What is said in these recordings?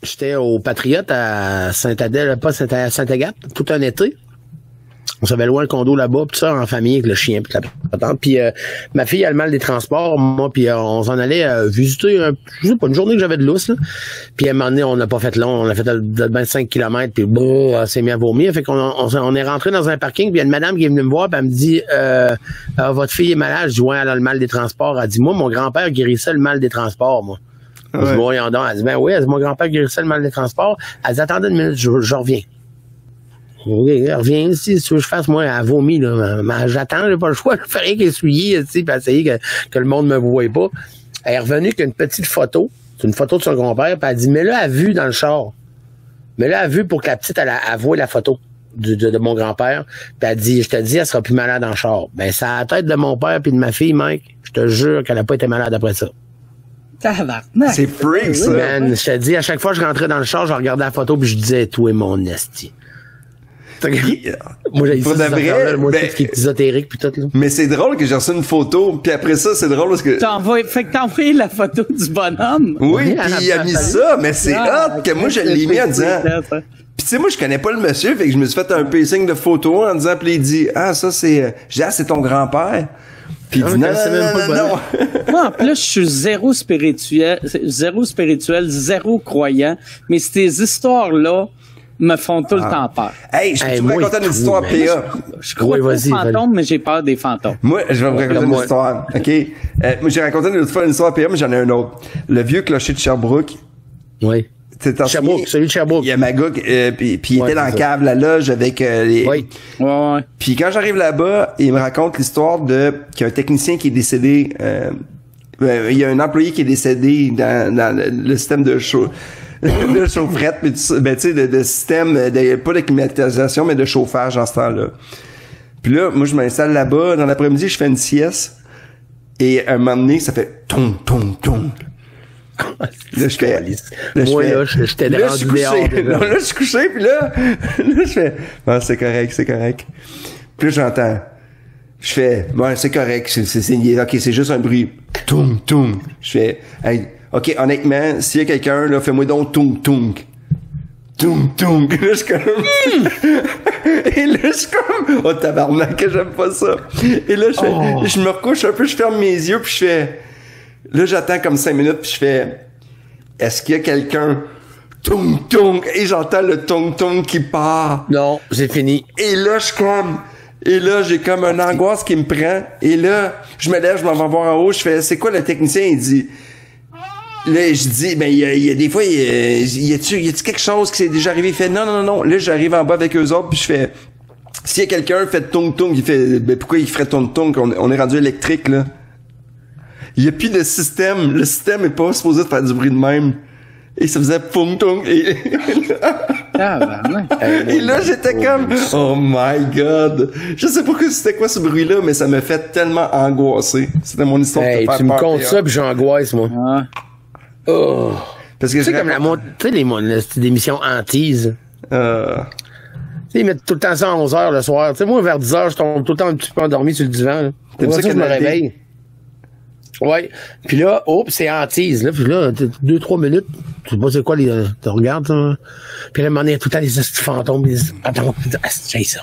J'étais au Patriote à Saint-Adèle, pas Saint-Agathe, tout un été. On s'avait loin le condo là-bas, pis ça, en famille, avec le chien, pis la patente. Puis ma fille a le mal des transports, moi, puis on s'en allait visiter, je sais pas, une journée que j'avais de lousse, là. Puis à un moment donné, on n'a pas fait long, on a fait 25 km, puis bon, elle s'est mis à vomir. Fait qu'on on est rentré dans un parking, puis il y a une madame qui est venue me voir, puis elle me dit votre fille est malade. Je dis ouais, elle a le mal des transports. Elle dit moi, mon grand-père guérissait le mal des transports, moi. Ouais. Je dis voyons donc. Elle dit ben oui, elle dit mon grand-père guérissait le mal des transports. Elle dit attendez une minute, je reviens. Oui, reviens ici, si tu veux que je fasse, moi, elle vomit, là. Mais j'attends, j'ai pas le choix, je fais rien qu'essuyer, tu sais, puis essayer que le monde me voie pas. Elle est revenue avec une petite photo, c'est une photo de son grand-père, puis elle dit, mais là, elle a vu dans le char. Mais là, elle a vu pour que la petite, elle voie la photo de mon grand-père, puis elle dit, je te dis, elle sera plus malade dans le char. Ben, c'est à la tête de mon père puis de ma fille, Mike, je te jure qu'elle a pas été malade après ça. C'est freak, ça. Man, je te dis, à chaque fois que je rentrais dans le char, je regardais la photo puis je disais, toi et mon esti. Moi, j'ai dit ça, moi, tout ce qui est ésotérique pis tout, là. Mais c'est drôle que j'ai reçu une photo, puis après ça, c'est drôle parce que... Fait que t'as envoyé la photo du bonhomme. Oui, pis il a mis ça, mais c'est hot que moi, je l'ai mis en disant... Pis tu sais, moi, je connais pas le monsieur, fait que je me suis fait un pacing de photos en disant, pis il dit, ça, c'est... c'est ton grand-père. Pis il dit, non. Moi, en plus, je suis zéro spirituel, zéro croyant, mais ces histoires-là me font tout le temps peur. Hey, je peux vous raconter une histoire PA. Je crois pas aux fantômes, mais j'ai peur des fantômes. Moi, je vais vous raconter une histoire, OK? Moi, j'ai raconté une autre fois une histoire PA, mais j'en ai un autre. Le vieux clocher de Sherbrooke. Oui. Sherbrooke, celui de Sherbrooke. Il y a Magog, puis il était dans la cave, la loge, avec les... Oui. Ouais. Puis quand j'arrive là-bas, il me raconte l'histoire qu'il y a un technicien qui est décédé, il y a un employé qui est décédé dans le système de de chaufferette, mais tu sais, de système, pas de climatisation, mais de chauffage dans ce temps-là. Puis là, moi, je m'installe là-bas. Dans l'après-midi, je fais une sieste. Et à un moment donné, ça fait ton. Là, je fais... Moi, j'étais rendu dehors. Là, je suis couché, puis là, je fais... Bon, c'est correct. Puis là, j'entends... Je fais... Bon, c'est correct. OK, c'est juste un bruit. Toum. Je fais... Hey, OK, honnêtement, s'il y a quelqu'un, là, fais-moi donc toum. Là, je suis comme... Et là, je suis comme... Oh, tabarnak, que j'aime pas ça. Et là, je me recouche un peu, je ferme mes yeux, puis je fais... Là, j'attends comme 5 minutes, puis je fais... Est-ce qu'il y a quelqu'un... Toum. Et j'entends le toum qui part. Non, c'est fini. Et là, je suis comme... Et là, j'ai comme une angoisse qui me prend. Et là, je me lève, je m'en vais voir en haut, je fais... C'est quoi le technicien? Il dit... Là, je dis, ben, il y a des fois, y a-tu quelque chose qui s'est déjà arrivé? Il fait, non. Là, j'arrive en bas avec eux autres, puis je fais, s'il y a quelqu'un fait tung, il fait, ben, pourquoi il ferait tung? On est rendu électrique, là. Il y a plus de système. Le système est pas supposé de faire du bruit de même. Et ça faisait tung. Et là, j'étais comme, oh my god. Je sais pas c'était quoi ce bruit-là, mais ça me fait tellement angoisser. C'était mon histoire de faire peur. Tu me comptes ça, puis j'angoisse, moi. Oh. Parce que tu sais, comme tu sais, les émissions hantises. Tu sais, ils mettent tout le temps ça à 11h le soir. Tu sais, moi, vers 10h, je tombe tout le temps un petit peu endormi sur le divan. T'aimes ça que je me réveille? Ouais. Puis là, c'est hantise, là. Puis là, 2-3 minutes. Tu sais pas c'est quoi, tu regardes, ça. Puis là, à un moment donné, il y a tout le temps les fantômes. Attends, j'ai ça.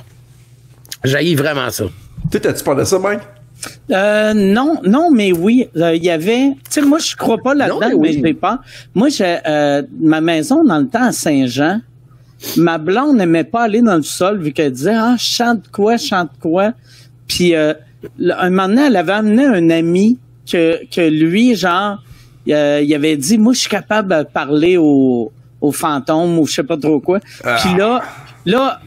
J'haïs vraiment ça. Toi, t'as-tu peur de ça, Mike? Non, mais oui, il y avait, tu sais, moi, je crois pas là-dedans, mais j'ai peur. Moi, ma maison, dans le temps, à Saint-Jean, ma blonde n'aimait pas aller dans le sol, vu qu'elle disait, chante quoi. Puis, un moment donné, elle avait amené un ami que lui, genre, il avait dit, moi, je suis capable de parler aux fantômes ou je sais pas trop quoi. Puis là,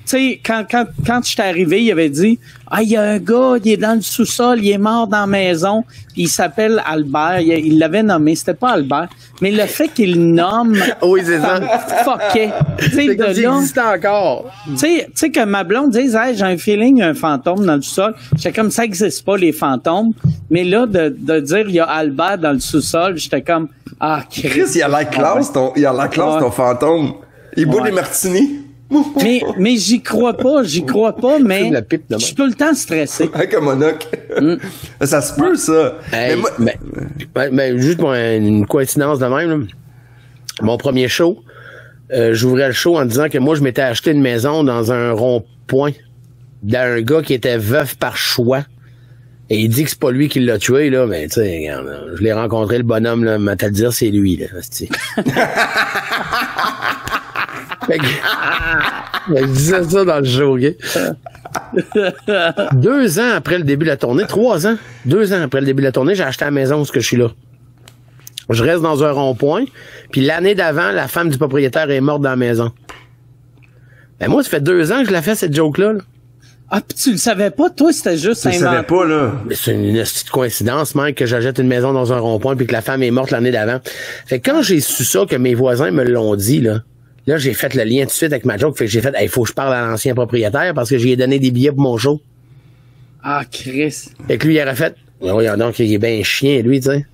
tu sais, quand j'étais arrivé, il avait dit, il y a un gars, il est dans le sous-sol, il est mort dans la maison, puis il s'appelle Albert. Il l'avait nommé, c'était pas Albert, mais le fait qu'il le nomme, oui, c'est ça. Fucké. C'est comme s'il existait encore. Tu sais que ma blonde dise, hey, j'ai un feeling, il y a un fantôme dans le sous-sol. J'étais comme, ça existe pas, les fantômes. Mais là, de dire, il y a Albert dans le sous-sol, j'étais comme, Chris, il a la classe, ton fantôme. Il boit des martinis. mais j'y crois pas, mais je suis tout le temps stressé. Avec un monocle. Ça se peut, ça. Mais juste pour une coïncidence de même, là, mon premier show, j'ouvrais le show en disant que moi, je m'étais acheté une maison dans un rond-point d'un gars qui était veuf par choix. Et il dit que c'est pas lui qui l'a tué, là, mais tu sais, je l'ai rencontré, le bonhomme, là, m'a-t-il dire, c'est lui, là. Je disais ça dans le show, OK? 2 ans après le début de la tournée, 3 ans, 2 ans après le début de la tournée, j'ai acheté la maison où je suis là. Je reste dans un rond-point, puis l'année d'avant, la femme du propriétaire est morte dans la maison. Ben moi, ça fait 2 ans que je la fais, cette joke-là. Là. Ah, pis tu le savais pas, toi, c'était juste inventé. Tu le savais pas, là. Mais c'est une petite coïncidence, mec, que j'achète une maison dans un rond-point puis que la femme est morte l'année d'avant. Fait que quand j'ai su ça, que mes voisins me l'ont dit, là, j'ai fait le lien tout de suite avec ma joke. Fait que j'ai fait, il faut que je parle à l'ancien propriétaire parce que j'ai donné des billets pour mon show. Ah, Chris. Fait que lui, il aurait fait, voyons donc, il est bien chien, lui, tu sais.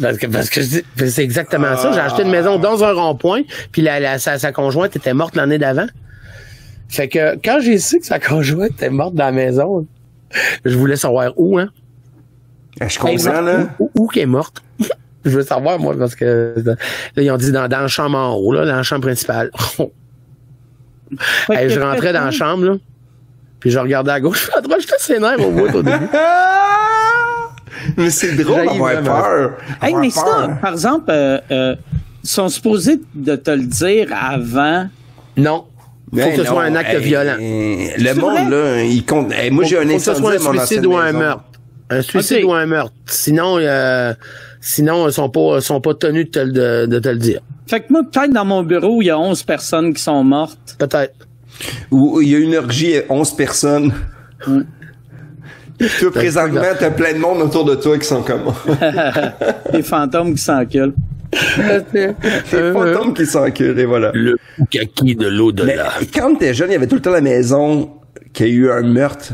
Parce que c'est exactement ça. J'ai acheté une maison dans un rond-point puis sa conjointe était morte l'année d'avant. Fait que quand j'ai su que sa conjointe était morte dans la maison, je voulais savoir où, hein. Je comprends, là. Où qu'elle est morte. Je veux savoir, moi, parce que là, ils ont dit dans la chambre en haut, là, dans la chambre principale. Hey, je rentrais dans la chambre, là, puis je regardais à gauche, à droite, j'étais sénère au bout au début. Mais c'est drôle d'avoir peur. Hey, mais ça, par exemple, ils sont supposés de te le dire avant. Non. Faut que ce soit un acte violent. Le monde, là, il compte. Hey, moi, j'ai un incendie à mon ancienne maison. Un suicide ou un meurtre. Un suicide ou un meurtre. Sinon, ils sont pas tenus de te le dire. Fait que moi, peut-être dans mon bureau, il y a 11 personnes qui sont mortes. Peut-être. Ou il y a une orgie et 11 personnes. Toi, présentement, t'as plein de monde autour de toi qui sont comme... Des fantômes qui s'enculent. Des fantômes qui s'enculent, et voilà. Le kaki de l'au-delà. Mais quand t'es jeune, il y avait tout le temps la maison qui a eu un meurtre.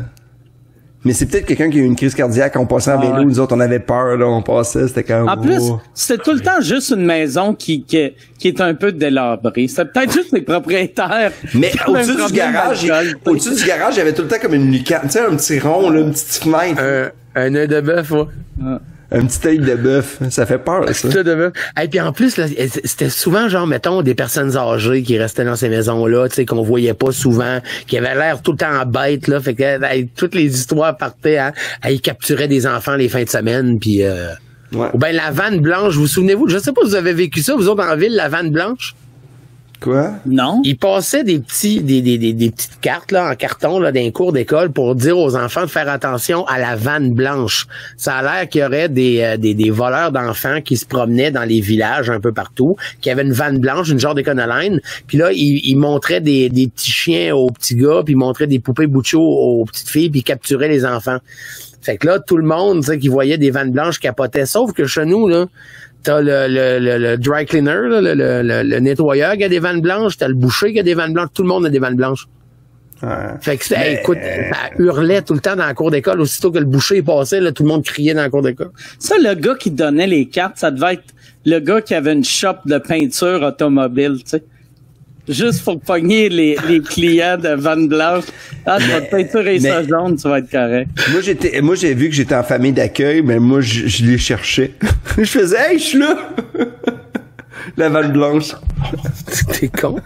Mais c'est peut-être quelqu'un qui a eu une crise cardiaque, on passait en vélo, nous autres, on avait peur, là, on passait, c'était quand même... En plus, c'était tout le temps juste une maison qui est un peu délabrée. C'était peut-être juste les propriétaires. Mais au-dessus du garage, il y avait tout le temps comme une lucarne, tu sais, un petit rond, là, une petite fenêtre. Un œil de bœuf, ouais. Un petit œil de bœuf, ça fait peur, ça. Et puis en plus, là, c'était souvent genre, mettons, des personnes âgées qui restaient dans ces maisons-là, tu sais, qu'on voyait pas souvent, qui avaient l'air tout le temps en bête, là, fait que toutes les histoires partaient, hein, ils capturaient des enfants les fins de semaine, puis ou ben la vanne blanche, vous souvenez-vous, je sais pas si vous avez vécu ça, vous autres en ville, la vanne blanche? Quoi? Non. Ils passaient des petites cartes, là, en carton, là, d'un cours d'école pour dire aux enfants de faire attention à la vanne blanche. Ça a l'air qu'il y aurait des voleurs d'enfants qui se promenaient dans les villages un peu partout, qui avaient une vanne blanche, une genre d'éconoline. Puis là, ils montraient des petits chiens aux petits gars, puis ils montraient des poupées Bouchot aux petites filles, puis ils capturaient les enfants. Fait que là, tout le monde, tu sais, qui voyait des vannes blanches capotait. Sauf que chez nous, là, t'as le dry cleaner, là, le nettoyeur qui a des vannes blanches, t'as le boucher qui a des vannes blanches, tout le monde a des vannes blanches. Ouais. Fait que écoute, ça hurlait tout le temps dans la cour d'école, aussitôt que le boucher passait, là, tout le monde criait dans la cour d'école. Ça, le gars qui donnait les cartes, ça devait être le gars qui avait une shop de peinture automobile, tu sais. Juste pour pogner les clients de vannes blanches. Ah, tu vas te peinturer ça jaune, tu vas être correct. Moi, j'ai vu que j'étais en famille d'accueil, mais moi, je les cherchais. Je faisais, hey, je suis là! La vanne blanche. T'es con.